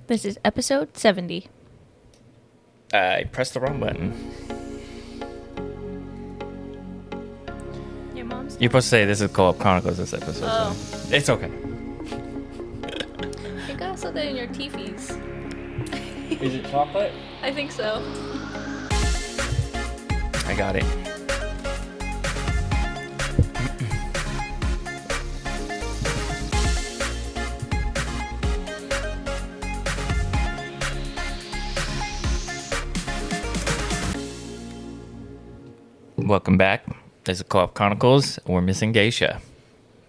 This is episode 70. I pressed the wrong button. Your mom's... You're supposed to say this is Co-op Chronicles this episode. Oh. So it's okay. You got something in your teefies. Is it chocolate? I think so. I got it. Welcome back. This is Co-op Chronicles. We're missing Geisha.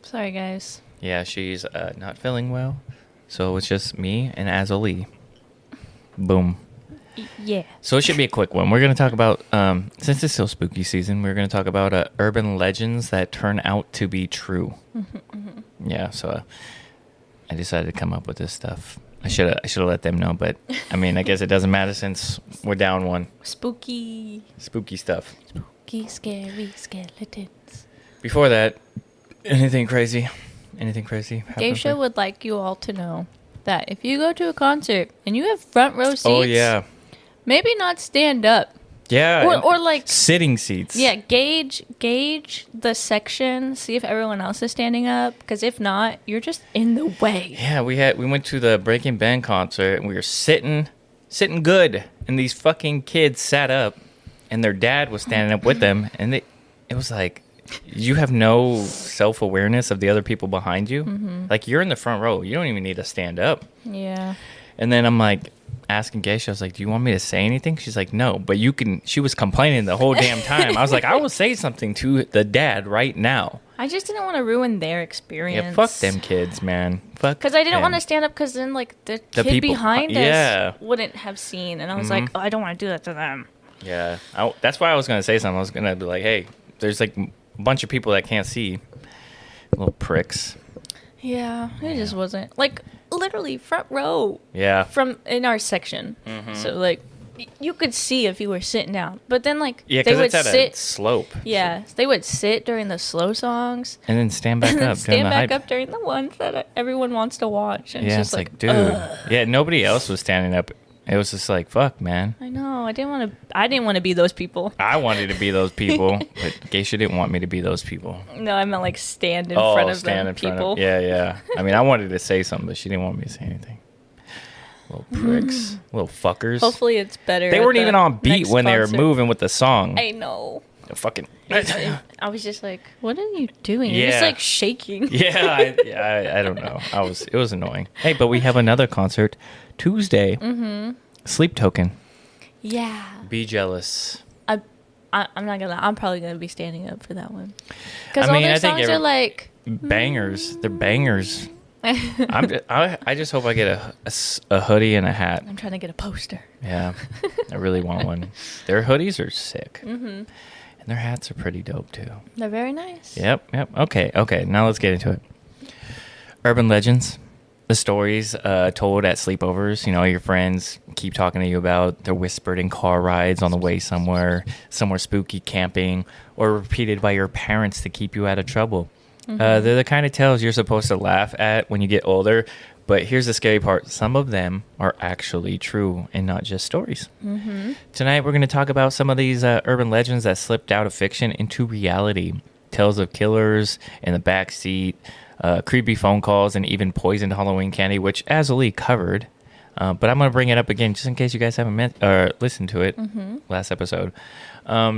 Sorry, guys. Yeah, she's not feeling well. So it's just me and Azzilee. Boom. Yeah. So it should be a quick one. We're going to talk about, since it's still spooky season, we're going to talk about urban legends that turn out to be true. Yeah, so I decided to come up with this stuff. I should have let them know, but I mean, I guess it doesn't matter since we're down one. Spooky stuff. Spooky, scary skeletons. Before that, anything crazy? Geisha would like you all to know that if you go to a concert and you have front row seats, oh yeah, maybe not stand up. Yeah, or like sitting seats. Yeah, gauge the section, see if everyone else is standing up, because if not, you're just in the way. Yeah, we went to the Breaking Band concert and we were sitting good, and these fucking kids sat up, and their dad was standing up with them, and it was like, you have no self-awareness of the other people behind you. Mm-hmm. Like, you're in the front row, you don't even need to stand up. Yeah. And then I'm like, asking Geisha, I was like, do you want me to say anything? She's like, no, but you can. She was complaining the whole damn time. I was like, I will say something to the dad right now. I just didn't want to ruin their experience. Yeah, fuck them kids, man. Fuck. Because I didn't want to stand up, because then like the kid people behind us wouldn't have seen, and I was like, oh, I don't want to do that to them. Yeah, that's why I was gonna say something. I was gonna be like, hey, there's like a bunch of people that can't see, little pricks. Yeah, it just wasn't like literally front row. Yeah. From in our section, so like you could see if you were sitting down, but then like they would it's at a slope. Yeah, they would sit during the slow songs and then stand back up. Stand back up during the ones that everyone wants to watch. And yeah, it's just like dude. Yeah, nobody else was standing up. It was just like, fuck, man. I know. I didn't want to be those people. I wanted to be those people, but Geisha didn't want me to be those people. No, I meant like stand in front of them people. Yeah. I mean, I wanted to say something, but she didn't want me to say anything. Little pricks. Little fuckers. Hopefully it's better. They weren't even on beat when they were moving with the song. I know. The fucking... I was just like, what are you doing? You're just like shaking. I don't know. It was annoying. Hey, but we have another concert Tuesday. Sleep Token. Yeah. Be jealous. I'm not gonna. I'm probably gonna be standing up for that one. Because all their songs are like bangers. They're bangers. I just hope I get a hoodie and a hat. I'm trying to get a poster. Yeah, I really want one. Their hoodies are sick. And their hats are pretty dope too. They're very nice. Yep. Okay. Now let's get into it. Urban legends. The stories told at sleepovers, your friends keep talking to you about. They're whispered in car rides on the way somewhere spooky, camping, or repeated by your parents to keep you out of trouble. They're the kind of tales you're supposed to laugh at when you get older, but here's the scary part. Some of them are actually true and not just stories. Tonight we're going to talk about some of these urban legends that slipped out of fiction into reality. Tales of killers in the backseat, creepy phone calls, and even poisoned Halloween candy, which Azzilee covered. But I'm going to bring it up again just in case you guys haven't listened to it last episode.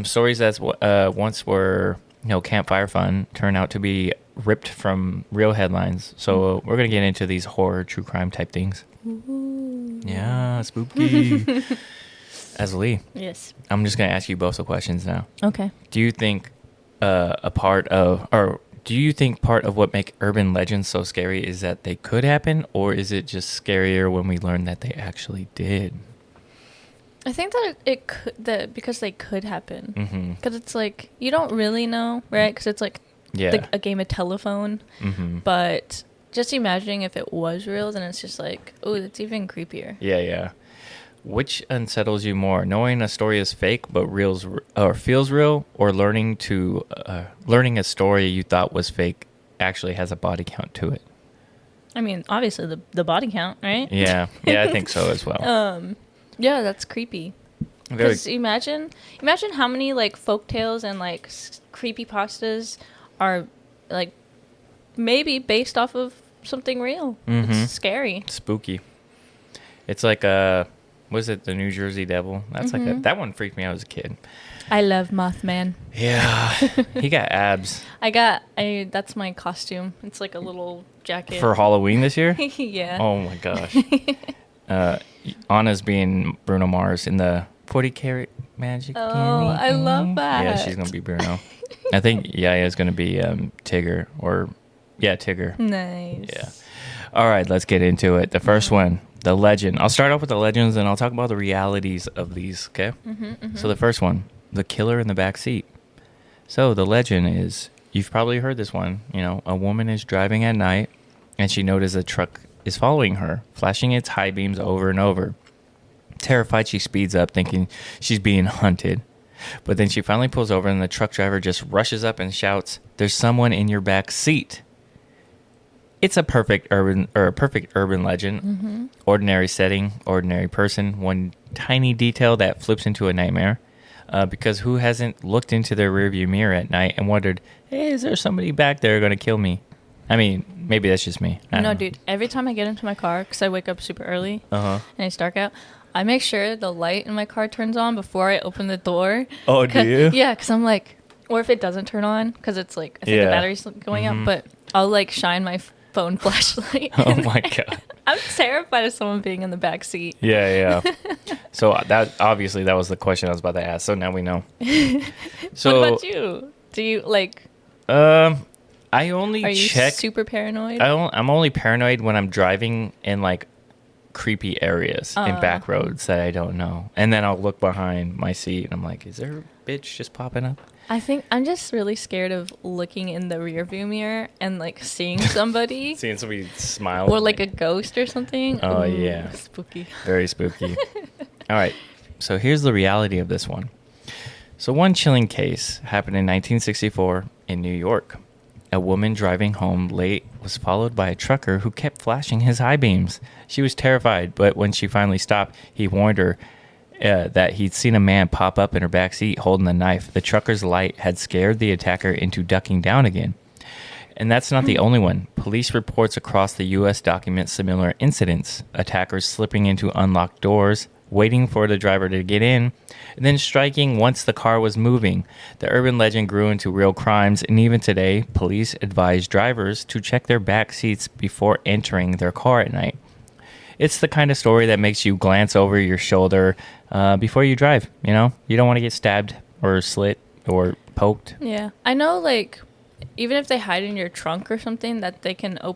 Stories that once were campfire fun turn out to be ripped from real headlines. So we're going to get into these horror, true crime type things. Ooh. Yeah, spooky. Azzilee. Yes. I'm just going to ask you both the questions now. Okay. Do you think part of what make urban legends so scary is that they could happen, or is it just scarier when we learn that they actually did? I think that because they could happen. Because it's like, you don't really know, right? Because it's like a game of telephone. But just imagining if it was real, then it's just like, oh, it's even creepier. Yeah. Which unsettles you more, knowing a story is fake but feels real, or learning a story you thought was fake actually has a body count to it? I mean, obviously the body count, right? Yeah, I think so as well. Yeah, that's creepy. Because imagine how many like folk tales and like creepypastas are like maybe based off of something real. Mm-hmm. It's scary, spooky. It's like was it the New Jersey Devil? That's like that one freaked me out as a kid. I love Mothman. Yeah, he got abs. That's my costume. It's like a little jacket for Halloween this year. Yeah. Oh my gosh. Anna's being Bruno Mars in the 40 Karat Magic. Oh, I love that. Yeah, she's gonna be Bruno. I think Yaya's gonna be Tigger Tigger. Nice. Yeah. All right, let's get into it. The first one, the legend. I'll start off with the legends, and I'll talk about the realities of these. Okay. So the first one, the killer in the back seat. So the legend is, you've probably heard this one. You know, a woman is driving at night, and she notices a truck is following her, flashing its high beams over and over. Terrified, she speeds up, thinking she's being hunted. But then she finally pulls over, and the truck driver just rushes up and shouts, "There's someone in your back seat." It's a perfect urban legend. Mm-hmm. Ordinary setting, ordinary person, one tiny detail that flips into a nightmare. Because who hasn't looked into their rearview mirror at night and wondered, hey, is there somebody back there going to kill me? I mean, maybe that's just me. No, dude. Every time I get into my car, because I wake up super early and it's dark out, I make sure the light in my car turns on before I open the door. Oh, do you? Yeah, because I'm like, or if it doesn't turn on, because it's like, I think the battery's going out, but I'll like shine my phone flashlight. Oh my God. I'm terrified of someone being in the back seat. Yeah. So that was the question I was about to ask. So now we know. So what about you? Do you like? I only Are you check. super paranoid? I'm only paranoid when I'm driving in like creepy areas in back roads that I don't know, and then I'll look behind my seat and I'm like, is there a bitch just popping up? I think I'm just really scared of looking in the rearview mirror and like seeing somebody. Seeing somebody smile. Or like a ghost or something. Oh, yeah. Spooky. Very spooky. All right. So here's the reality of this one. So one chilling case happened in 1964 in New York. A woman driving home late was followed by a trucker who kept flashing his high beams. She was terrified, but when she finally stopped, he warned her that he'd seen a man pop up in her backseat holding a knife. The trucker's light had scared the attacker into ducking down again. And that's not the only one. Police reports across the U.S. document similar incidents. Attackers slipping into unlocked doors, waiting for the driver to get in, and then striking once the car was moving. The urban legend grew into real crimes, and even today, police advise drivers to check their back seats before entering their car at night. It's the kind of story that makes you glance over your shoulder before you drive. You know, you don't want to get stabbed or slit or poked. Yeah, I know. Like, even if they hide in your trunk or something, that they can pull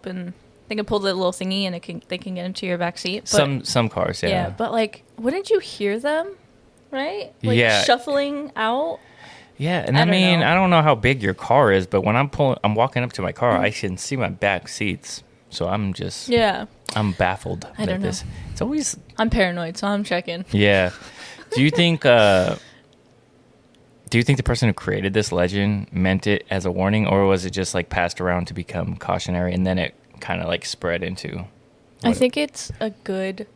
the little thingy and they can get into your back seat. But, some cars, yeah. Yeah, but like, wouldn't you hear them? Right? Like, yeah. Shuffling out. Yeah, and I don't know how big your car is, but when I'm walking up to my car, I can see my back seats. So I'm just I'm baffled. I don't know. It's always I'm paranoid, so I'm checking. Yeah. Do you think the person who created this legend meant it as a warning, or was it just like passed around to become cautionary and then it kind of like spread into? I think it's a good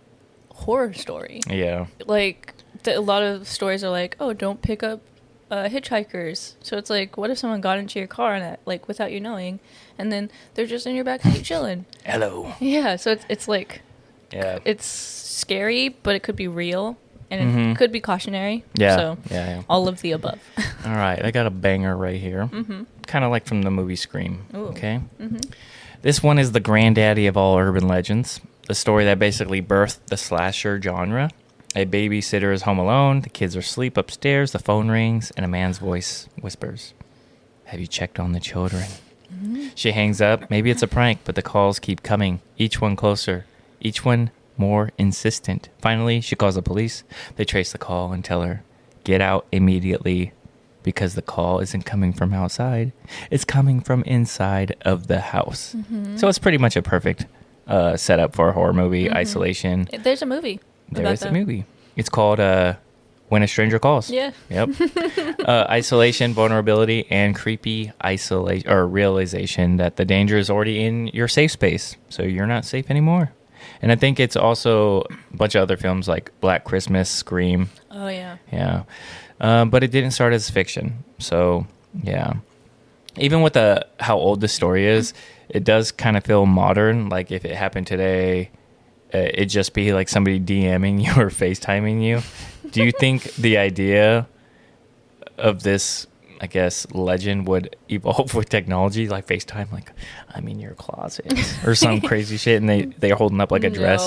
horror story. Yeah. Like a lot of stories are like, oh, don't pick up hitchhikers. So it's like, what if someone got into your car and like without you knowing, and then they're just in your backseat chilling? Hello. Yeah. So it's like, it's scary, but it could be real, and it could be cautionary. Yeah. So all of the above. All right, I got a banger right here. Kind of like from the movie Scream. Ooh. Okay. This one is the granddaddy of all urban legends. The story that basically birthed the slasher genre. A babysitter is home alone, the kids are asleep upstairs, the phone rings, and a man's voice whispers, "Have you checked on the children?" She hangs up. Maybe it's a prank, but the calls keep coming, each one closer, each one more insistent. Finally, she calls the police. They trace the call and tell her, "Get out immediately," because the call isn't coming from outside. It's coming from inside of the house. So it's pretty much a perfect setup for a horror movie, Isolation. There's a movie. There is a movie. It's called when a stranger calls. Yeah. Yep. Isolation, vulnerability, and creepy isolation or realization that the danger is already in your safe space, so you're not safe anymore. And I think it's also a bunch of other films like Black Christmas, Scream. Oh yeah. Yeah. But it didn't start as fiction, so yeah. Even with how old the story is, it does kind of feel modern. Like if it happened today, it'd just be like somebody DMing you or FaceTiming you. Do you think the idea of this, I guess, legend would evolve with technology, like FaceTime, like I'm in your closet or some crazy shit, and they're holding up like a dress?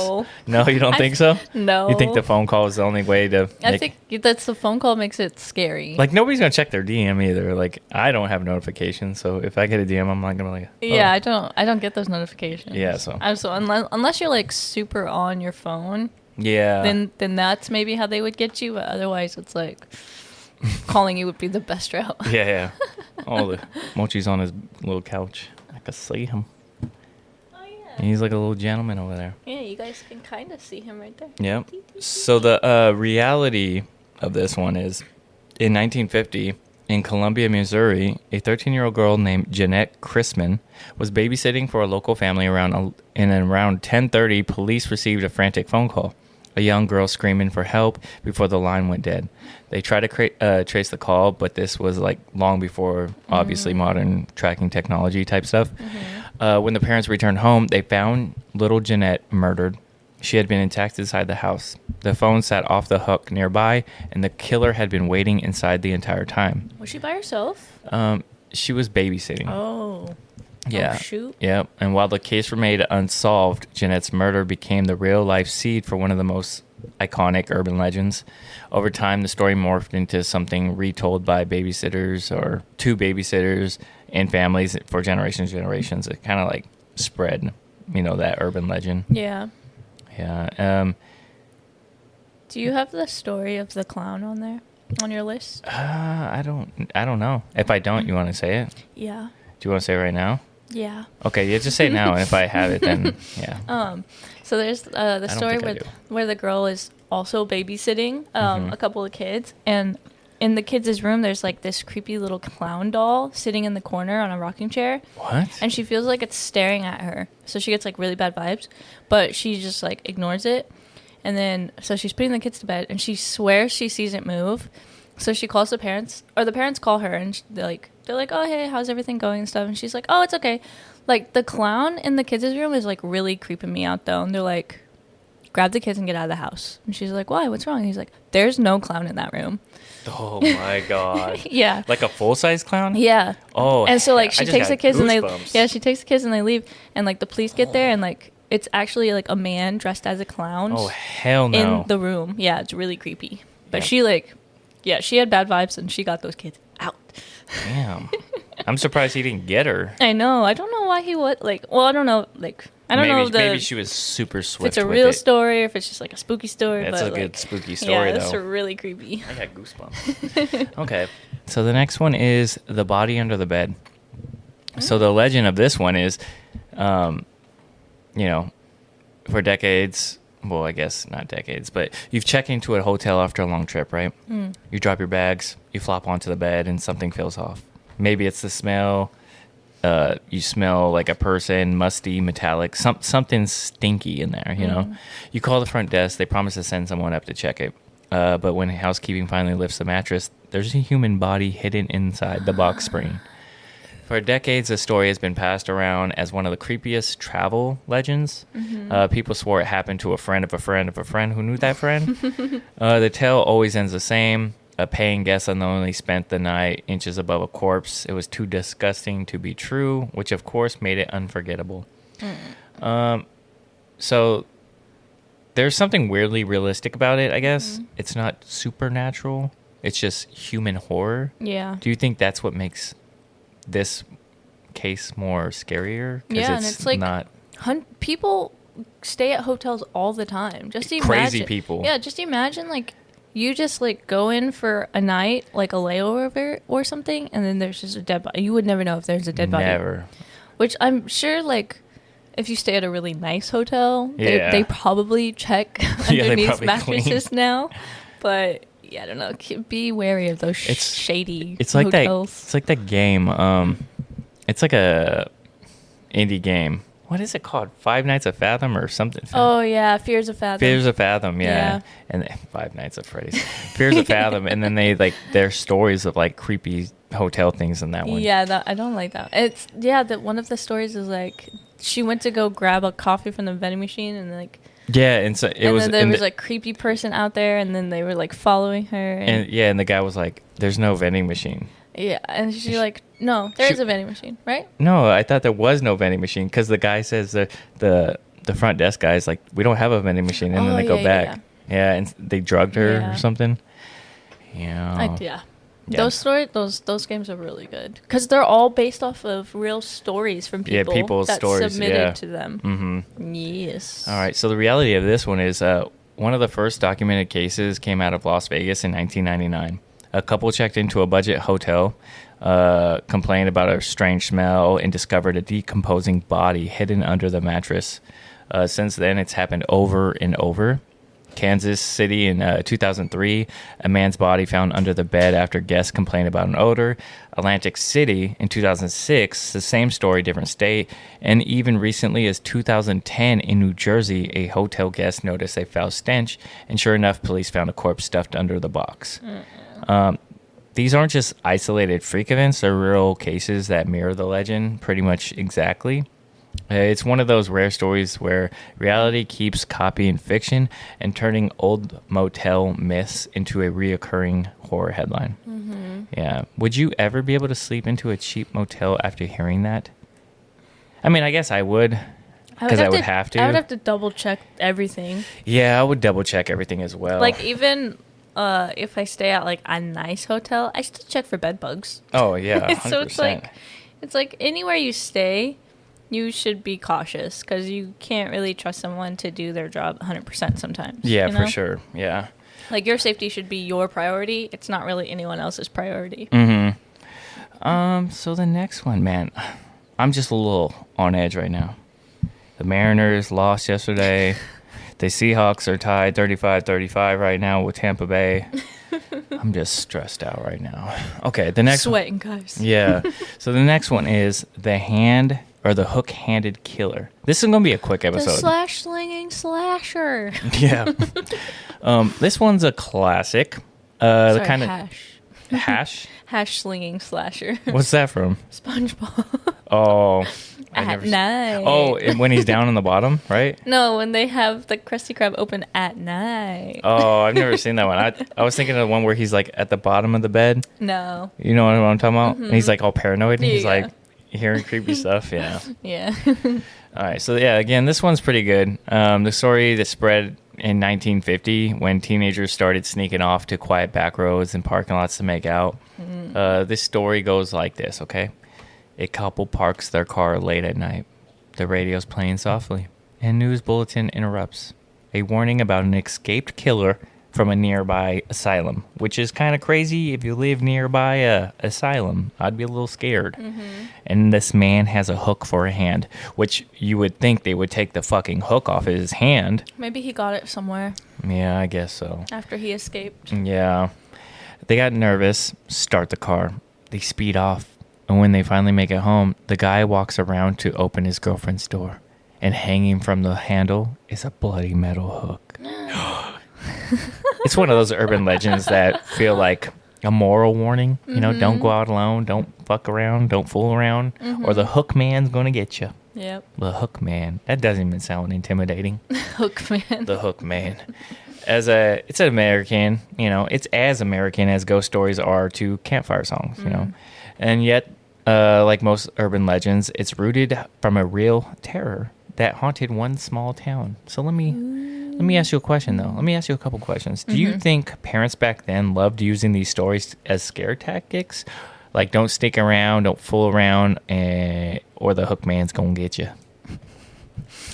No, you don't think so? No. You think the phone call is the only way to? I think that's the phone call makes it scary. Like nobody's gonna check their DM either. Like I don't have notifications, so if I get a DM, I'm not gonna like. Oh. Yeah, I don't get those notifications. Yeah, so unless you're like super on your phone. Yeah. Then that's maybe how they would get you. But otherwise, it's like. Calling you would be the best route. Yeah. Oh, the Mochi's on his little couch. I can see him. Oh, yeah. He's like a little gentleman over there. Yeah, you guys can kind of see him right there. Yep. So the reality of this one is, in 1950, in Columbia, Missouri, a 13-year-old girl named Jeanette Chrisman was babysitting for a local family around 10:30. Police received a frantic phone call. A young girl screaming for help before the line went dead. They tried to trace the call, but this was like long before, obviously, modern tracking technology type stuff. When the parents returned home, they found little Jeanette murdered. She had been intact inside the house. The phone sat off the hook nearby, and the killer had been waiting inside the entire time. Was she by herself? She was babysitting. Oh. Yeah. Oh, shoot. Yep. And while the case remained unsolved, Jeanette's murder became the real-life seed for one of the most iconic urban legends. Over time, the story morphed into something retold by babysitters or two babysitters and families for generations and generations. It kind of like spread, that urban legend. Yeah. Yeah. Do you have the story of the clown on there, on your list? I don't know. If I don't, you want to say it? Yeah. Do you want to say it right now? Yeah. Okay, yeah, just say it now, and if I have it, then yeah. So there's the story where the girl is also babysitting a couple of kids, and in the kids' room there's like this creepy little clown doll sitting in the corner on a rocking chair. What? And she feels like it's staring at her, so she gets like really bad vibes, but she just like ignores it. And then so she's putting the kids to bed, and she swears she sees it move. So she calls the parents, or the parents call her, and they're like, oh, hey, how's everything going and stuff? And she's like, oh, it's okay. Like, the clown in the kids' room is, like, really creeping me out, though. And they're like, grab the kids and get out of the house. And she's like, why? What's wrong? And he's like, there's no clown in that room. Oh, my God. Yeah. Like a full-size clown? Yeah. Oh, and so, like, she takes the kids goosebumps. and she takes the kids and they leave. And, like, the police get there and, like, it's actually, like, a man dressed as a clown. Oh, hell no. In the room. Yeah, it's really creepy. But she, like... Yeah, she had bad vibes, and she got those kids out. Damn. I'm surprised he didn't get her. I know. I don't know why he would, like... Well, I don't know, like... I don't know if maybe she was super swift if it's a real story or if it's just, like, a spooky story. It's a good spooky story, though. Yeah, it's really creepy. I got goosebumps. Okay. So the next one is The Body Under the Bed. So the legend of this one is, for decades... Well, I guess not decades, but you've checked into a hotel after a long trip, right? You drop your bags, you flop onto the bed, and something feels off. Maybe it's the smell. You smell like a person, musty, metallic, something stinky in there, You call the front desk. They promise to send someone up to check it. But when housekeeping finally lifts the mattress, there's a human body hidden inside the box spring. For decades, the story has been passed around as one of the creepiest travel legends. People swore it happened to a friend of a friend of a friend who knew that friend. The tale always ends the same. A paying guest unknowingly spent the night inches above a corpse. It was too disgusting to be true, which of course made it unforgettable. So there's something weirdly realistic about it, I guess. It's not supernatural. It's just human horror. Yeah. Do you think that's what makes... this case more scarier? Yeah, and it's like not people stay at hotels all the time. Just imagine, crazy people. Yeah, just imagine like you just like go in for a night, like a layover or something, and then there's just a dead body. You would never know if there's a dead body. Never. Which I'm sure, like, if you stay at a really nice hotel, they probably check underneath mattresses now. But Yeah, I don't know. Be wary of those shady it's like hotels. It's like that game. It's like a indie game. What is it called? Five Nights at Fathom or something? Oh, yeah. Fears of Fathom. Fears of Fathom, yeah. And Five Nights at Freddy's. Fears of Fathom. And then they, like, their stories of, like, creepy hotel things in that one. Yeah, I don't like that. It's, one of the stories is, like, she went to go grab a coffee from the vending machine and, like... Yeah, and so it was... And then there was, like, creepy person out there, and then they were, like, following her. And the guy was like, there's no vending machine. Yeah, and she's like, no, there is a vending machine, right? No, I thought there was no vending machine because the guy says the front desk guy is like, we don't have a vending machine, and then they go back. Yeah, and they drugged her or something. Yeah. Those games are really good because they're all based off of real stories from people. Yeah, people's stories submitted to them. Mm-hmm. Yes. All right. So the reality of this one is one of the first documented cases came out of Las Vegas in 1999. A couple checked into a budget hotel, complained about a strange smell, and discovered a decomposing body hidden under the mattress. Since then, it's happened over and over. Kansas City in 2003, a man's body found under the bed after guests complained about an odor. Atlantic City in 2006, the same story, different state. And even recently as 2010 in New Jersey, a hotel guest noticed a foul stench, and sure enough, police found a corpse stuffed under the box. These aren't just isolated freak events, they're real cases that mirror the legend pretty much exactly. It's one of those rare stories where reality keeps copying fiction and turning old motel myths into a reoccurring horror headline. Mm-hmm. Yeah. Would you ever be able to sleep into a cheap motel after hearing that? I mean, I guess I would. Because I would have to. I would have to double check everything. Yeah, I would double check everything as well. Like even if I stay at like a nice hotel, I still check for bed bugs. Oh yeah, 100%. So it's like anywhere you stay, you should be cautious because you can't really trust someone to do their job 100% sometimes. Yeah, for sure. Yeah. Like your safety should be your priority. It's not really anyone else's priority. Mm-hmm. So the next one, man, I'm just a little on edge right now. The Mariners lost yesterday. The Seahawks are tied 35-35 right now with Tampa Bay. I'm just stressed out right now. Okay, the next sweating, guys. Yeah. So the next one is the hook-handed killer. This is going to be a quick episode. The slash-slinging slasher. Yeah. This one's a classic. Sorry, the kind of hash. Hash-slinging slasher. What's that from? SpongeBob. Oh. At night. Oh, when he's down on the bottom, right? No, when they have the Krusty Krab open at night. Oh, I've never seen that one. I was thinking of the one where he's like at the bottom of the bed. No. You know what I'm talking about? Mm-hmm. And he's like all paranoid and he's like hearing creepy stuff. Yeah. Yeah. All right. So yeah, again, this one's pretty good. The story that spread in 1950 when teenagers started sneaking off to quiet back roads and parking lots to make out. This story goes like this, okay? A couple parks their car late at night. The radio's playing softly. A news bulletin interrupts. A warning about an escaped killer from a nearby asylum, which is kind of crazy if you live nearby a asylum. I'd be a little scared. Mm-hmm. And this man has a hook for a hand, which you would think they would take the fucking hook off his hand. Maybe he got it somewhere. Yeah, I guess so. After he escaped. Yeah. They got nervous, start the car. They speed off. And when they finally make it home, the guy walks around to open his girlfriend's door. And hanging from the handle is a bloody metal hook. It's one of those urban legends that feel like a moral warning. You know, don't go out alone. Don't fuck around. Don't fool around. Or the hook man's going to get you. Yep. The hook man. That doesn't even sound intimidating. Hook man. The hook man. It's an American, you know, it's as American as ghost stories are to campfire songs, you know. And yet, like most urban legends, it's rooted from a real terror that haunted one small town. So let me ask you a question, though. Let me ask you a couple questions. Do you think parents back then loved using these stories as scare tactics? Like, don't stick around, don't fool around, or the hook man's gonna get you?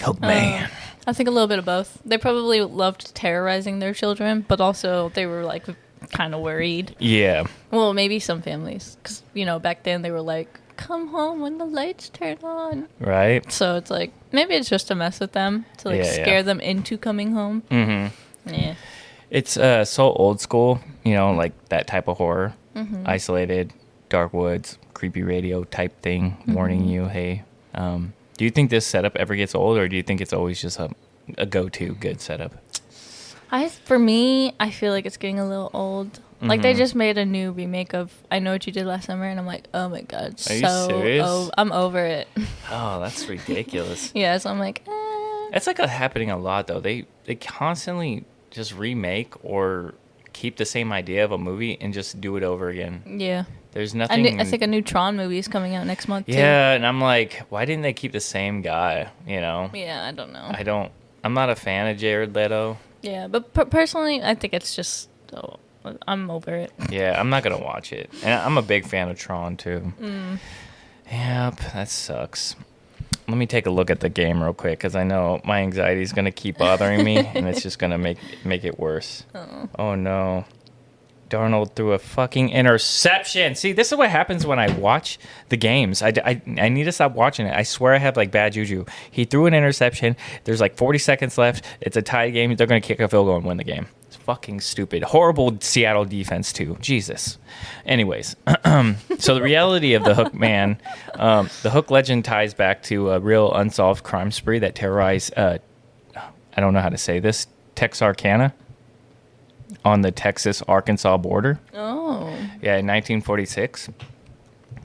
Hook man. I think a little bit of both. They probably loved terrorizing their children, but also they were, like, kind of worried. Yeah. Well, maybe some families. Because, you know, back then they were like, come home when the lights turn on. Right. So it's like, maybe it's just to mess with them, to, like, scare them into coming home. Mm-hmm. Yeah. It's so old school, you know, like that type of horror. Isolated, dark woods, creepy radio type thing, warning you, hey. Do you think this setup ever gets old, or do you think it's always just a go-to good setup? For me, I feel like it's getting a little old. Like, they just made a new remake of I Know What You Did Last Summer, and I'm like, oh my god, Are you serious? I'm over it. Oh, that's ridiculous. Yeah, so I'm like, It's like happening a lot, though. They constantly just remake or keep the same idea of a movie and just do it over again. Yeah. There's nothing... I think a new Tron movie is coming out next month, too. Yeah, and I'm like, why didn't they keep the same guy, you know? Yeah, I don't know. I'm not a fan of Jared Leto. Yeah, but personally, I think it's just... I'm over it. Yeah, I'm not going to watch it. And I'm a big fan of Tron, too. Yep, that sucks. Let me take a look at the game real quick, because I know my anxiety is going to keep bothering me, and it's just going to make it worse. Oh, no. Darnold threw a fucking interception. See, this is what happens when I watch the games. I need to stop watching it. I swear I have, like, bad juju. He threw an interception. There's, like, 40 seconds left. It's a tie game. They're going to kick a field goal and win the game. It's fucking stupid. Horrible Seattle defense, too. Jesus. Anyways, so the reality of the Hook man, the Hook legend ties back to a real unsolved crime spree that terrorized, I don't know how to say this, Texarkana on the Texas-Arkansas border. Oh. Yeah, in 1946.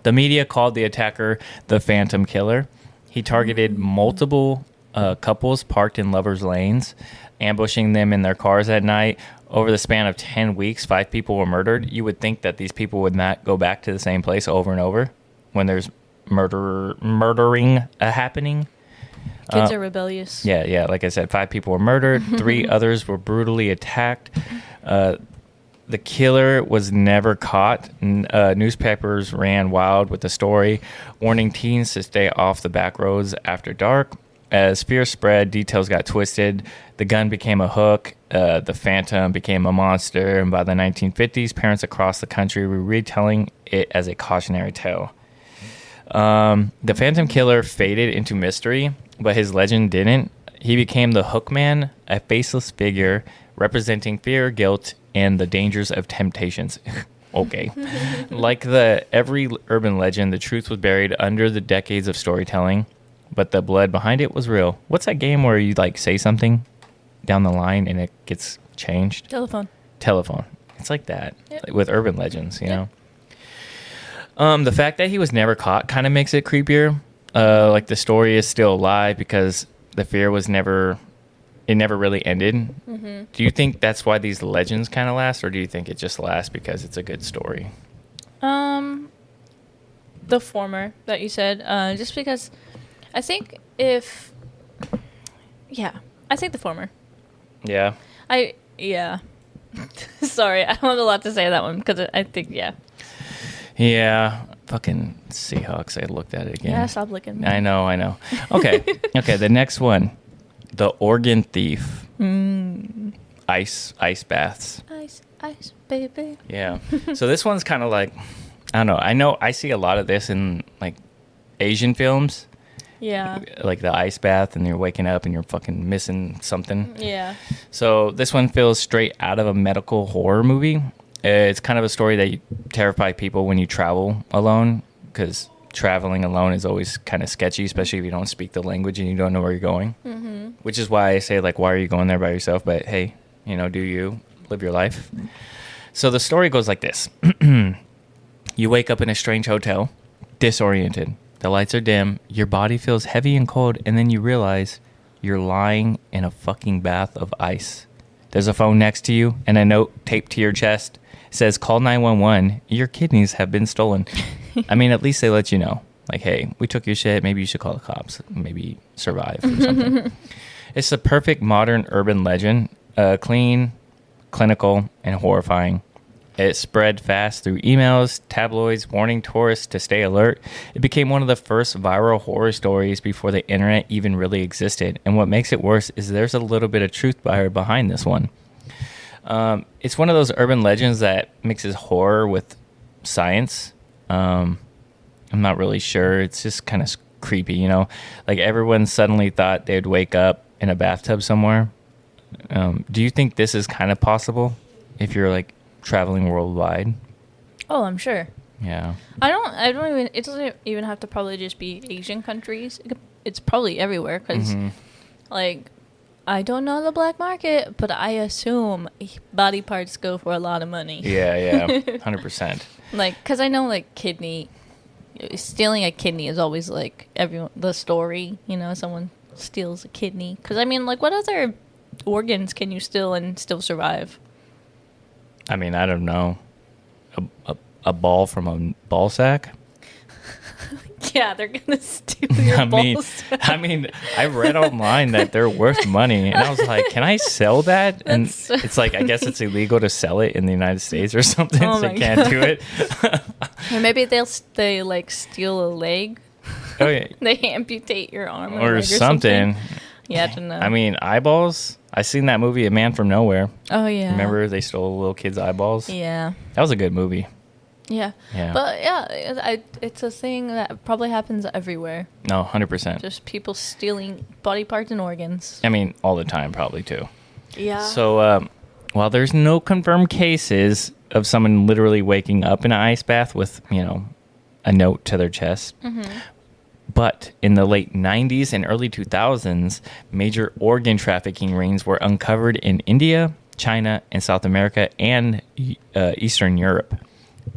The media called the attacker the Phantom Killer. He targeted multiple couples parked in lovers' lanes, ambushing them in their cars at night. Over the span of 10 weeks, 5 people were murdered. You would think that these people would not go back to the same place over and over when there's murdering happening. Kids are rebellious. Yeah. Like I said, 5 people were murdered. 3 others were brutally attacked. The killer was never caught. Newspapers ran wild with the story, warning teens to stay off the back roads after dark. As fear spread, details got twisted. The gun became a hook. The Phantom became a monster. And by the 1950s, parents across the country were retelling it as a cautionary tale. The Phantom Killer faded into mystery, but his legend didn't. He became the Hook Man, a faceless figure representing fear, guilt, and the dangers of temptations. Okay. Like every urban legend, the truth was buried under the decades of storytelling, but the blood behind it was real. What's that game where you like say something down the line and it gets changed? Telephone. It's like that with urban legends, you know? The fact that he was never caught kind of makes it creepier. Like the story is still alive because the fear was never really ended. Do you think that's why these legends kind of last, or do you think it just lasts because it's a good story? The former that you said, just because I think I think the former. Yeah. Sorry, I don't have a lot to say to that one because I think, Yeah, fucking Seahawks. I looked at it again. Yeah, stop looking. I know. Okay, the next one. The Organ Thief. Ice baths. Ice, baby. Yeah. So this one's kind of like, I know I see a lot of this in like Asian films. Yeah. Like the ice bath and you're waking up and you're fucking missing something. Yeah. So this one feels straight out of a medical horror movie. It's kind of a story that you terrify people when you travel alone, because traveling alone is always kind of sketchy, especially if you don't speak the language and you don't know where you're going. Which is why I say, like, why are you going there by yourself? But hey, do you live your life? So the story goes like this. You wake up in a strange hotel, disoriented. The lights are dim, your body feels heavy and cold, and then you realize you're lying in a fucking bath of ice. There's a phone next to you and a note taped to your chest. It says, call 911. Your kidneys have been stolen. I mean, at least they let you know. Like, hey, we took your shit. Maybe you should call the cops. Maybe survive or something. It's the perfect modern urban legend. Clean, clinical, and horrifying. It spread fast through emails, tabloids, warning tourists to stay alert. It became one of the first viral horror stories before the internet even really existed. And what makes it worse is there's a little bit of truth behind this one. It's one of those urban legends that mixes horror with science. I'm not really sure. It's just kind of creepy, Like everyone suddenly thought they'd wake up in a bathtub somewhere. Do you think this is kind of possible if you're like traveling worldwide? Oh, I'm sure. Yeah. I don't even, it doesn't even have to probably just be Asian countries. It's probably everywhere because, like, I don't know the black market, but I assume body parts go for a lot of money. Yeah, 100%. Like, because I know, like, stealing a kidney is always, like, the story, you know, someone steals a kidney. Because, I mean, like, what other organs can you steal and still survive? I mean, I don't know. A ball from a ball sack? Yeah, they're gonna steal your balls. I mean, I read online that they're worth money, and I was like, "Can I sell that?" And it's like, I guess it's illegal to sell it in the United States or something, so you can't do it. Or maybe they like steal a leg. Oh yeah, they amputate your arm or something. Yeah, I don't know. I mean, eyeballs. I seen that movie, A Man from Nowhere. Oh yeah. Remember they stole a little kid's eyeballs? Yeah. That was a good movie. Yeah. But yeah, it's a thing that probably happens everywhere. No, 100%. Just people stealing body parts and organs. I mean, all the time, probably too. Yeah. So, while there's no confirmed cases of someone literally waking up in an ice bath with, you know, a note to their chest, but in the late 90s and early 2000s, major organ trafficking rings were uncovered in India, China, and South America, and Eastern Europe.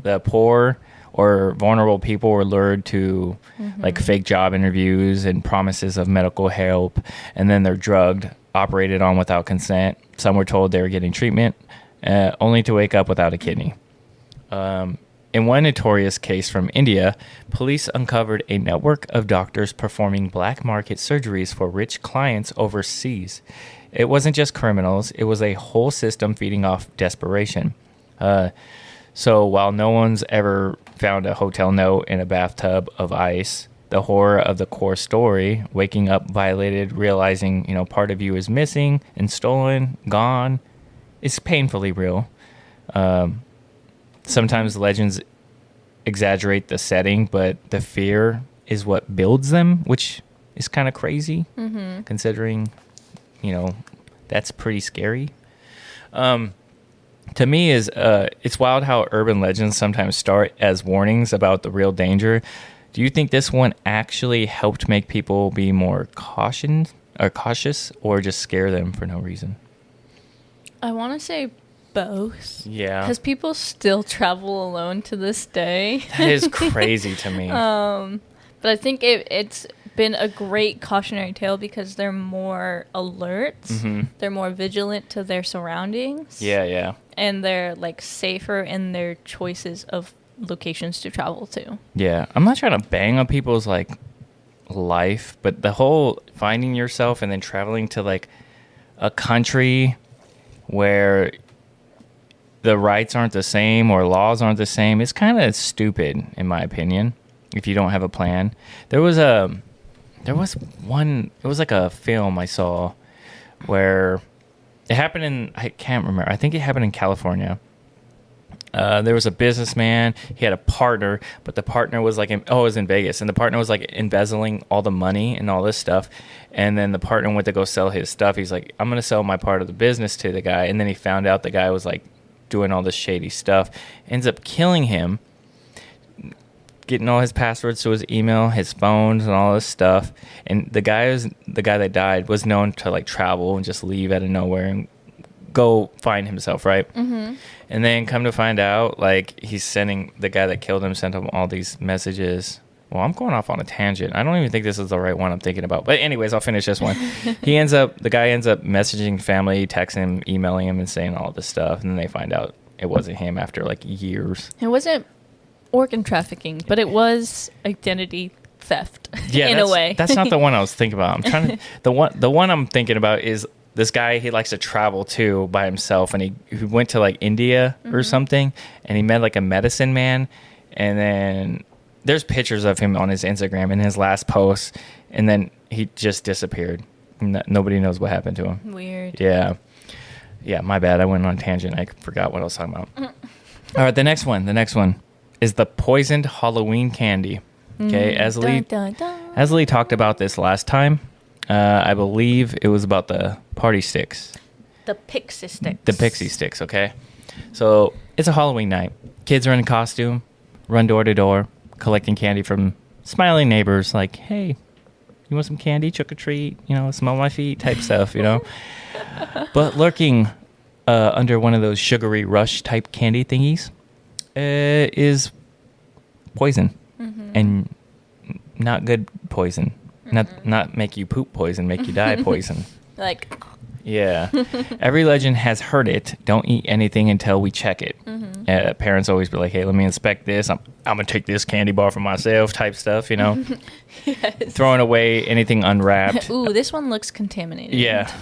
The poor or vulnerable people were lured to like fake job interviews and promises of medical help, and then they're drugged, operated on without consent. Some were told they were getting treatment, only to wake up without a kidney. In one notorious case from India, police uncovered a network of doctors performing black market surgeries for rich clients overseas. It wasn't just criminals, it was a whole system feeding off desperation. So while no one's ever found a hotel note in a bathtub of ice, the horror of the core story, waking up violated, realizing, you know, part of you is missing and stolen, gone, is painfully real. Sometimes legends exaggerate the setting, but the fear is what builds them, which is kind of crazy, considering, you know, that's pretty scary. To me, it's wild how urban legends sometimes start as warnings about the real danger. Do you think this one actually helped make people be more cautious, or just scare them for no reason? I want to say both. Yeah. Because people still travel alone to this day. That is crazy to me. But I think it's been a great cautionary tale because they're more alert. They're more vigilant to their surroundings. Yeah. And they're like safer in their choices of locations to travel to. Yeah. I'm not trying to bang on people's like life, but the whole finding yourself and then traveling to like a country where the rights aren't the same or laws aren't the same, it's kind of stupid in my opinion if you don't have a plan. There was one, it was like a film I saw where it happened in, I can't remember, I think it happened in California. There was a businessman, he had a partner, but the partner was like, it was in Vegas, and the partner was like embezzling all the money and all this stuff, and then the partner went to go sell his stuff. He's like, I'm going to sell my part of the business to the guy, and then he found out the guy was like doing all this shady stuff, ends up killing him, getting all his passwords to his email, his phones, and all this stuff. And the guy that died was known to like travel and just leave out of nowhere and go find himself, right? And then come to find out, like, he's sending, the guy that killed him sent him all these messages. Well, I'm going off on a tangent. I don't even think this is the right one I'm thinking about. But anyways, I'll finish this one. The guy ends up messaging family, texting him, emailing him, and saying all this stuff. And then they find out it wasn't him after like years. It wasn't organ trafficking, but it was identity theft in a way. That's not the one I was thinking about. I'm trying to, the one I'm thinking about is this guy, he likes to travel too by himself, and he went to like India or something, and he met like a medicine man, and then there's pictures of him on his Instagram in his last post, and then he just disappeared. Nobody knows what happened to him. Weird. Yeah, my bad. I went on a tangent. I forgot what I was talking about. All right, the next one is the poisoned Halloween candy. Okay, Azzilee talked about this last time. I believe it was about the party sticks. The pixie sticks. The pixie sticks, okay? So it's a Halloween night. Kids are in costume, run door to door, collecting candy from smiling neighbors like, hey, you want some candy, trick or treat, smell my feet type stuff, But lurking under one of those sugary rush type candy thingies is poison. And not good poison. Not make you poop poison, make you die poison. Like... Yeah. Every legend has heard it. Don't eat anything until we check it. Parents always be like, hey, let me inspect this. I'm going to take this candy bar for myself type stuff, Yes. Throwing away anything unwrapped. Ooh, this one looks contaminated. Yeah.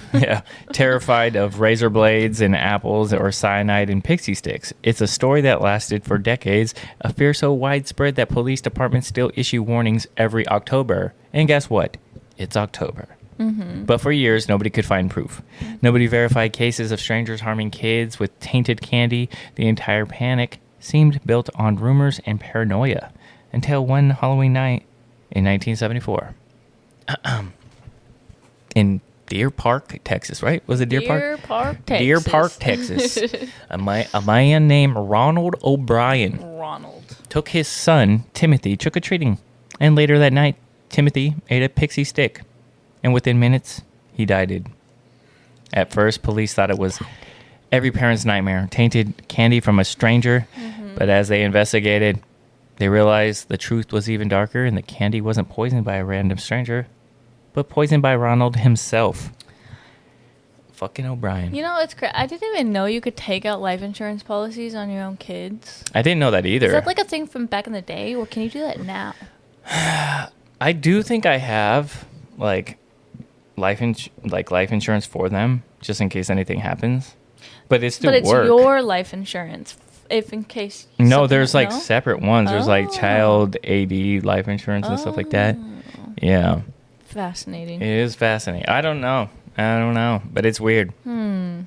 Terrified of razor blades and apples or cyanide and pixie sticks. It's a story that lasted for decades, a fear so widespread that police departments still issue warnings every October. And guess what? It's October. But for years, nobody could find proof. Nobody verified cases of strangers harming kids with tainted candy. The entire panic seemed built on rumors and paranoia until one Halloween night in 1974. In Deer Park, Texas, right? Was it Deer Park? Deer Park, Texas. Deer Park, Texas. A man named Ronald O'Brien took his son, Timothy, trick-or-treating. And later that night, Timothy ate a pixie stick. And within minutes, he died. At first, police thought it was every parent's nightmare, tainted candy from a stranger. But as they investigated, they realized the truth was even darker, and the candy wasn't poisoned by a random stranger, but poisoned by Ronald himself. Fucking O'Brien. It's crazy. I didn't even know you could take out life insurance policies on your own kids. I didn't know that either. Is that like a thing from back in the day, or can you do that now? I do think I have, life insurance for them, just in case anything happens. But it's still work. But it's your life insurance, if in case... No, there's separate ones. There's child AD life insurance and stuff like that. Yeah. Fascinating. It is fascinating. I don't know. But it's weird.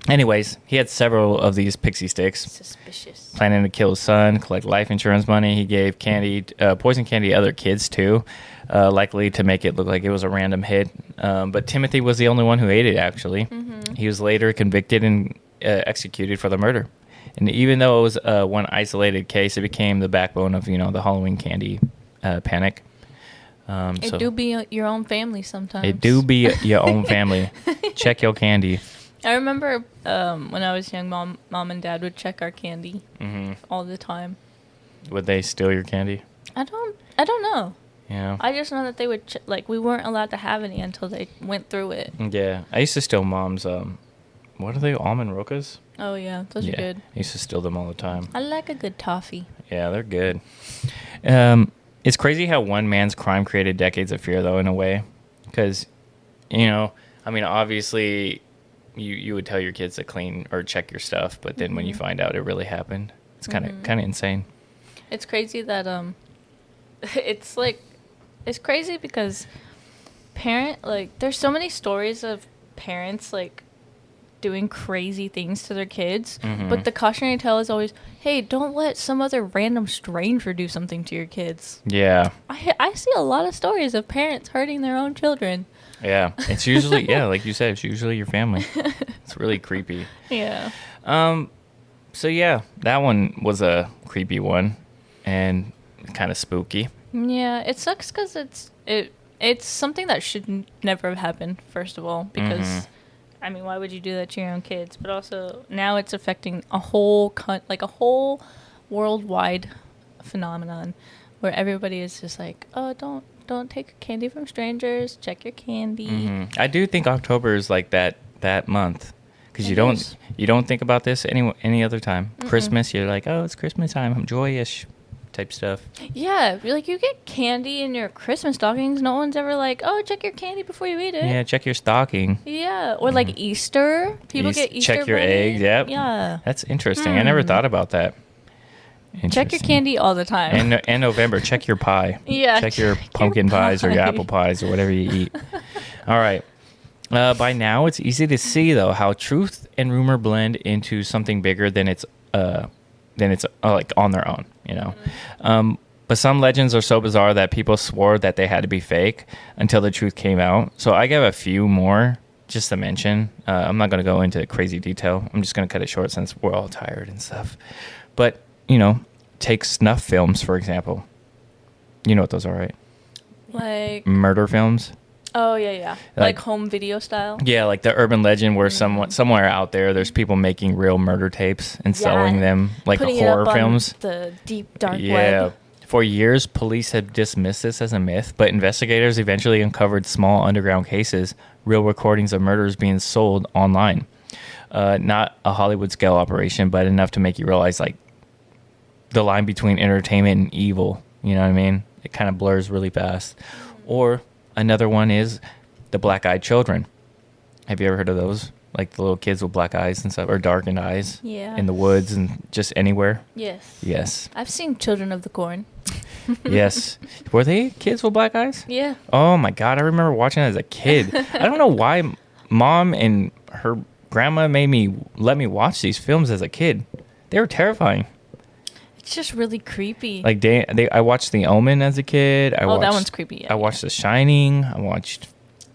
Anyways, he had several of these pixie sticks. Suspicious. Planning to kill his son, collect life insurance money. He gave poison candy to other kids too, likely to make it look like it was a random hit. But Timothy was the only one who ate it, actually. He was later convicted and executed for the murder. And even though it was one isolated case, it became the backbone of, the Halloween candy panic. It do be your own family sometimes. It do be your own family. Check your candy. I remember when I was young, mom and dad would check our candy all the time. Would they steal your candy? I don't know. Yeah. I just know that they would we weren't allowed to have any until they went through it. Yeah, I used to steal mom's. What are they? Almond Rokas? Oh yeah, those are good. I used to steal them all the time. I like a good toffee. Yeah, they're good. It's crazy how one man's crime created decades of fear, though, in a way. Because, obviously, you would tell your kids to clean or check your stuff, but then when you find out it really happened, it's kind of insane. It's crazy that it's crazy because there's so many stories of parents doing crazy things to their kids, but the cautionary tale is always, hey, don't let some other random stranger do something to your kids. Yeah. I see a lot of stories of parents hurting their own children. Yeah. It's usually, like you said, it's usually your family. It's really creepy. Yeah. So yeah, that one was a creepy one and kind of spooky. Yeah, it sucks because it's something that should never have happened, first of all, because why would you do that to your own kids? But also, now it's affecting a whole worldwide phenomenon where everybody is just like, oh, don't take candy from strangers. Check your candy. I do think October is like that month because you don't think about this any other time. Christmas, you're like, oh, it's Christmas time. I'm joyous. Type stuff. Yeah, you get candy in your Christmas stockings. No one's ever like, oh, check your candy before you eat it. Yeah, check your stocking. Yeah, or Easter. People get Easter check your bunny. Eggs. Yep. Yeah, that's interesting. I never thought about that. Check your candy all the time. And November, check your pie. Yeah, check your pumpkin pies or your apple pies or whatever you eat. All right. By now, it's easy to see though how truth and rumor blend into something bigger than it's on their own, but some legends are so bizarre that people swore that they had to be fake until the truth came out. So I got a few more just to mention. I'm not going to go into crazy detail. I'm just going to cut it short since we're all tired and stuff. But, take snuff films, for example. You know what those are, right? Like murder films. Oh, yeah. Like home video style? Yeah, like the urban legend where somewhere out there, there's people making real murder tapes and selling them like horror films. The deep, dark web. For years, police had dismissed this as a myth, but investigators eventually uncovered small underground cases, real recordings of murders being sold online. Not a Hollywood-scale operation, but enough to make you realize, like, the line between entertainment and evil. You know what I mean? It kind of blurs really fast. Or another one is the black-eyed children. Have you ever heard of those? Like the little kids with black eyes and stuff, or darkened eyes. Yeah. In the woods and just anywhere. Yes. I've seen Children of the Corn. Yes. Were they kids with black eyes? Yeah. Oh my God, I remember watching it as a kid. I don't know why Mom and her grandma let me watch these films as a kid. They were terrifying. It's just really creepy. Like I watched The Omen as a kid. That one's creepy. Yeah, I watched The Shining. I watched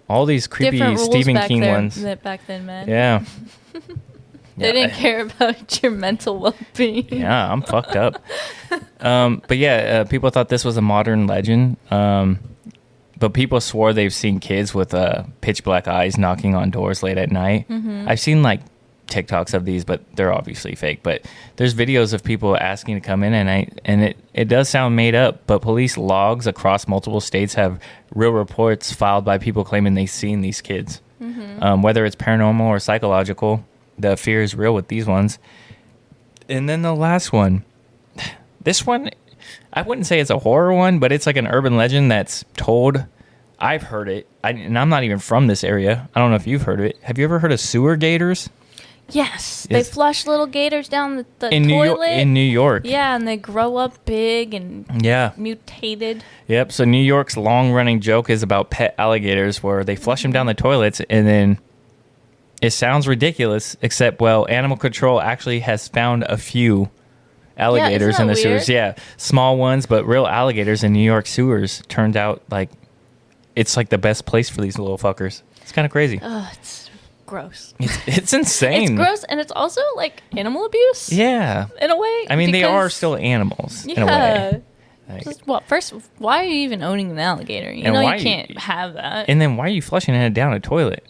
all these creepy Stephen King ones. Back then, man. Yeah. They didn't care about your mental well-being. Yeah, I'm fucked up. But yeah, people thought this was a modern legend. But people swore they've seen kids with pitch black eyes knocking on doors late at night. Mm-hmm. I've seen like TikToks of these, but they're obviously fake. But there's videos of people asking to come in at night, and it does sound made up, but police logs across multiple states have real reports filed by people claiming they've seen these kids. Mm-hmm. Whether it's paranormal or psychological, the fear is real with these ones. And then the last one, this one, I wouldn't say it's a horror one, but it's like an urban legend that's told. I've heard it, and I'm not even from this area. I don't know if you've heard of it. Have you ever heard of sewer gators? Yes. They flush little gators down the toilet. In New York. Yeah, and they grow up big and mutated. Yep, so New York's long-running joke is about pet alligators where they flush them down the toilets, and then it sounds ridiculous, except, animal control actually has found a few alligators in the sewers. Yeah, small ones, but real alligators in New York sewers. Turned out like it's like the best place for these little fuckers. It's kind of crazy. Oh, it's gross. It's insane. It's gross, and it's also like animal abuse. Yeah, in a way. I mean, they are still animals. Yeah. In a way. First, why are you even owning an alligator? You know you can't have that. And then why are you flushing it down a toilet?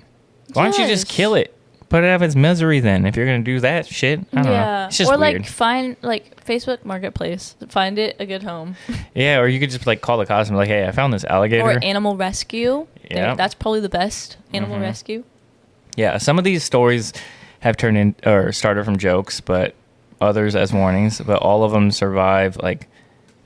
Why don't you just kill it? Put it out of its misery then, if you're going to do that shit. I don't know. It's just weird. Find, Facebook Marketplace. Find it a good home. Yeah, or you could just, call the cops and be like, hey, I found this alligator. Or animal rescue. Yeah. That's probably the best. Animal rescue. Yeah, some of these stories have turned in, or started from jokes, but others as warnings. But all of them survive,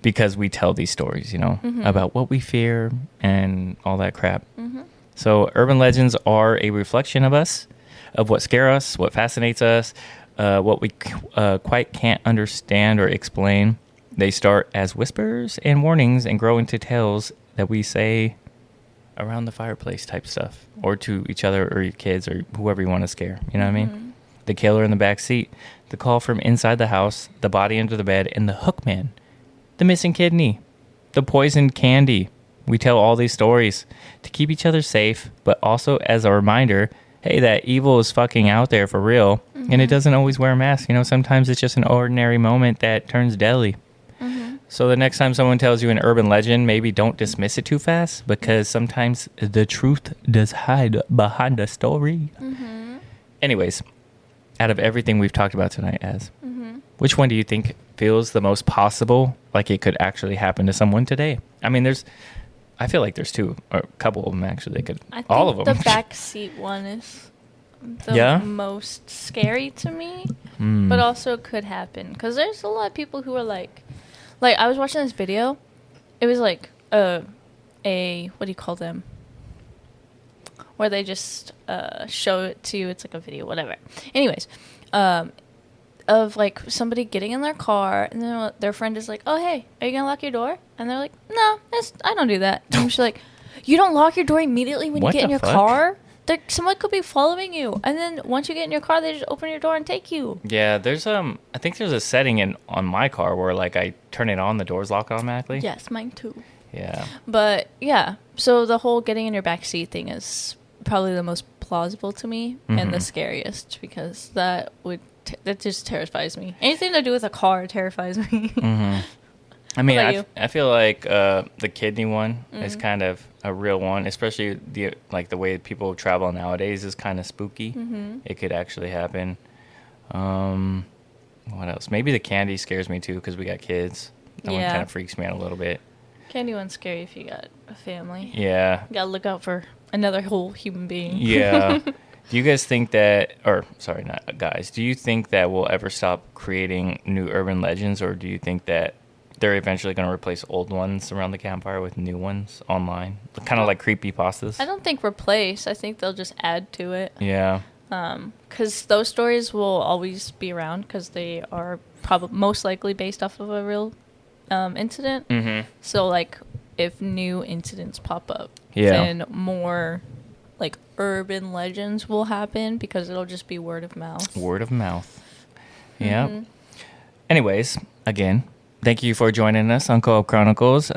because we tell these stories, about what we fear and all that crap. Mm-hmm. So urban legends are a reflection of us, of what scares us, what fascinates us, what we quite can't understand or explain. They start as whispers and warnings and grow into tales that we say around the fireplace type stuff, or to each other or your kids or whoever you want to scare. You know what I mean? The killer in the back seat, the call from inside the house, the body under the bed, and the hook man, the missing kidney, the poisoned candy. We tell all these stories to keep each other safe, but also as a reminder, hey, that evil is fucking out there for real, and it doesn't always wear a mask. Sometimes it's just an ordinary moment that turns deadly. Mm-hmm. So the next time someone tells you an urban legend, maybe don't dismiss it too fast, because sometimes the truth does hide behind the story. Mm-hmm. Anyways, out of everything we've talked about tonight, which one do you think feels the most possible, like it could actually happen to someone today? I mean, I feel like there's two, or a couple of them actually. All of them. The backseat one is the most scary to me, but also could happen. Because there's a lot of people who are like I was watching this video. It was like a what do you call them? Where they just show it to you. It's like a video, whatever. Anyways, of somebody getting in their car, and then their friend is like, oh, hey, are you gonna lock your door? And they're like, no, I don't do that. And she's like, you don't lock your door immediately when you get in your car? Someone could be following you, and then once you get in your car, they just open your door and take you. Yeah, there's I think there's a setting on my car where I turn it on, the doors lock automatically. Yes, mine too. Yeah. But yeah, so the whole getting in your backseat thing is probably the most plausible to me, and the scariest, because that just terrifies me. Anything to do with a car terrifies me. I mean, I feel like the kidney one is kind of a real one, especially the way people travel nowadays is kind of spooky. It could actually happen. What else? Maybe the candy scares me too because we got kids. That one kind of freaks me out a little bit. Candy one's scary if you got a family. Yeah. You gotta look out for another whole human being. Yeah. Do you guys think that, or sorry, not guys, do you think that we'll ever stop creating new urban legends, or do you think that they're eventually going to replace old ones around the campfire with new ones online? Kind of like creepypastas? I don't think replace. I think they'll just add to it. Yeah. Because those stories will always be around because they are probably most likely based off of a real incident. So, like, if new incidents pop up, then more, like, urban legends will happen because it'll just be word of mouth. Word of mouth. Yeah. Anyways, again, thank you for joining us on Co-op Chronicles.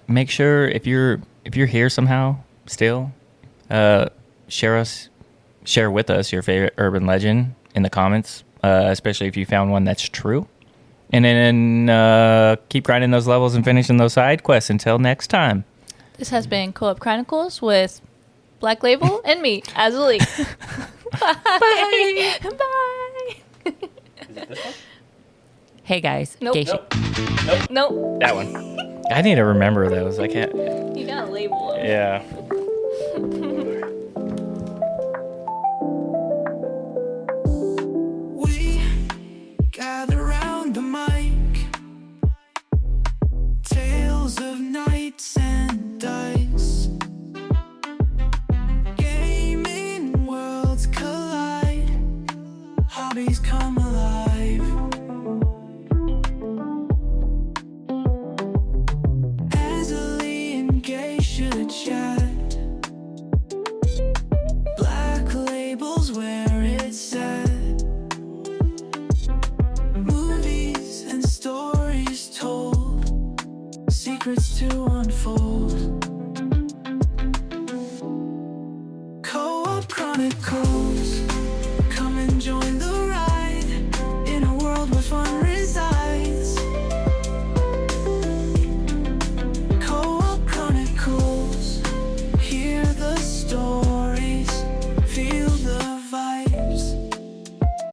Make sure if you're here somehow still, share with us your favorite urban legend in the comments, especially if you found one that's true. And then keep grinding those levels and finishing those side quests. Until next time. This has been Co-op Chronicles with Blacklabel and me, Azzilee. Bye. Bye. Bye. Is it this one? Hey guys. Nope. Geisha. Nope. That one. I need to remember those. I can't. You gotta label them. Yeah. We gather around the mic, tales of knights and dice. Gaming worlds collide, hobbies come alive. Azzilee and Geisha chat. Blacklabel's where it's at. Movies and stories told, secrets to unfold.